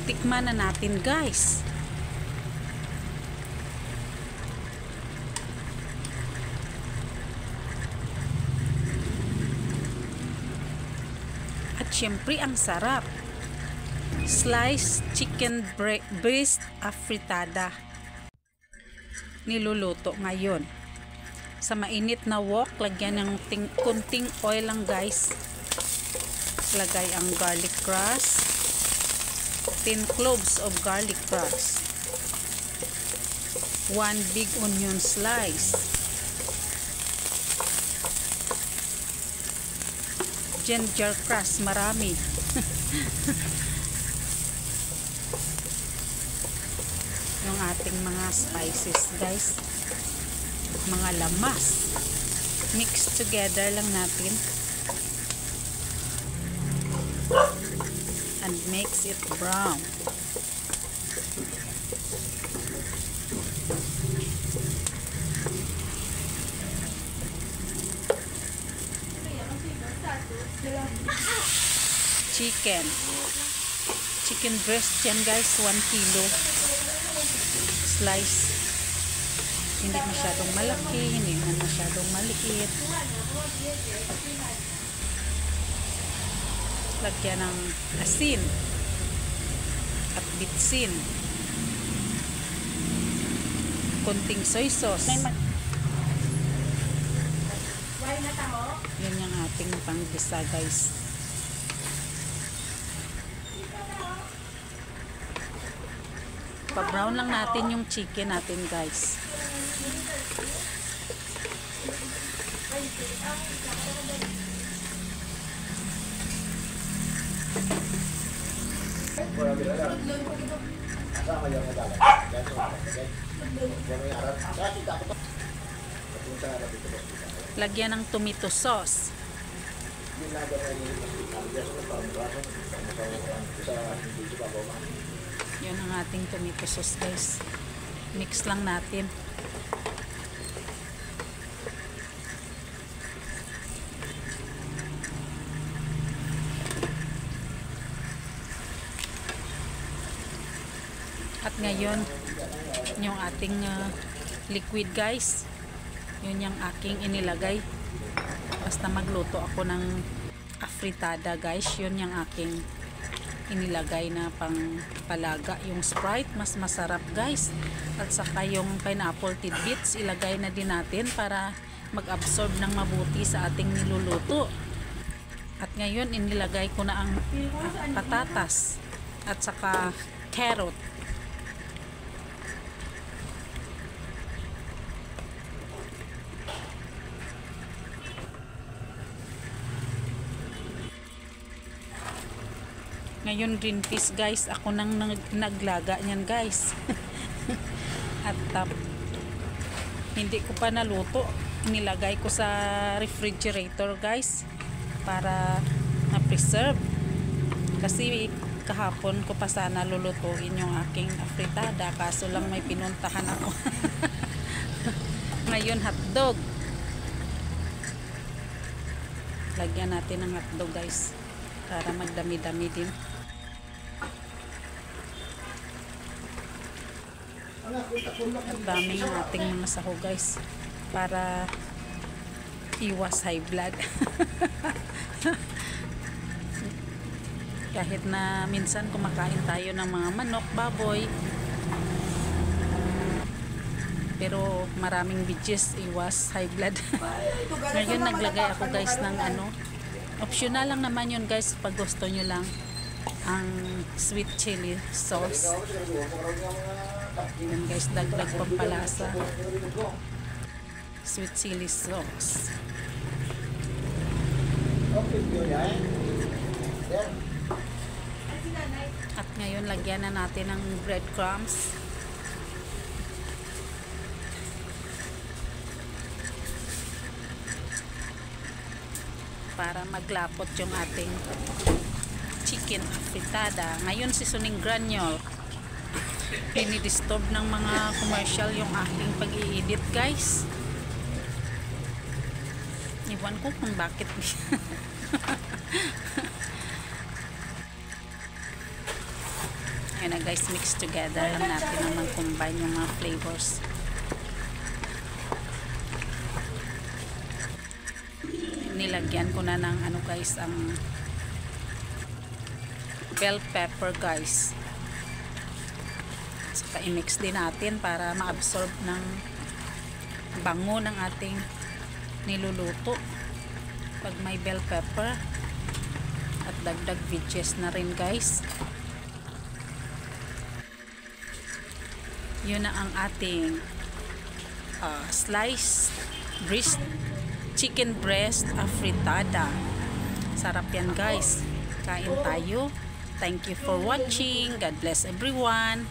Tikman na natin, guys. At syempre, ang sarap. Sliced chicken breast afritada. Niluluto ngayon. Sa mainit na wok, lagyan ng kunting oil lang, guys. Lagay ang garlic crust. 10 cloves of garlic crust. 1 big onion slice. Ginger crust, marami. Yung ating mga spices, guys. Mga lamas. Mix together lang natin. And makes it brown. Chicken breast yan, guys, 1 kilo. Slice. Hindi masyadong malaki, hindi naman masyadong maliit. Lagyan ng asin at bitsin, konting soy sauce. Yan yung ating panggisa, guys. Pa-brown lang natin yung chicken natin, guys. Lagyan ng tomato sauce. Yan ang ating tomato sauce, guys. Mix lang natin. At ngayon, yung ating liquid, guys, yun yung aking inilagay. Basta magluto ako ng afritada, guys, yun yung aking inilagay na pang palaga. Yung Sprite, mas masarap, guys. At saka yung pineapple tidbits, ilagay na din natin para mag-absorb ng mabuti sa ating niluluto. At ngayon, inilagay ko na ang patatas at saka carrot. Ngayon, green peas, guys, ako nang naglaga niyan, guys. At hindi ko pa naluto. Nilagay ko sa refrigerator, guys, para na-preserve. Kasi kahapon ko pa sana lulutuin yung aking afritada, kaso lang may pinuntahan ako. Ngayon, hotdog. Lagyan natin ng hotdog, guys, para magdami-dami din. At dami yung ating mga saho, guys, para iwas high blood. Kahit na minsan kumakain tayo ng mga manok, baboy, pero maraming veggies, iwas high blood. Ngayon naglagay ako, guys, ng optional lang naman yun, guys, pag gusto nyo lang, ang sweet chili sauce. Yan, guys, dagdag pampalasa. Sweet chili sauce. At ngayon, lagyan na natin ng breadcrumbs. Para maglapot yung ating chicken afritada. Ngayon, seasoning granule. Pinidisturb ng mga commercial yung aking pag-i-edit, guys. Iwan ko kung bakit. Ayan na guys, mix together lang natin naman combine yung mga flavors. Nilagyan ko na ng ano guys, ang bell pepper guys. Saka i-mix din natin para ma-absorb ng bango ng ating niluluto pag may bell pepper. At dagdag veggies na rin guys. Yun na ang ating sliced chicken breast afritada. Sarap yan guys. Kain tayo. Thank you for watching. God bless everyone.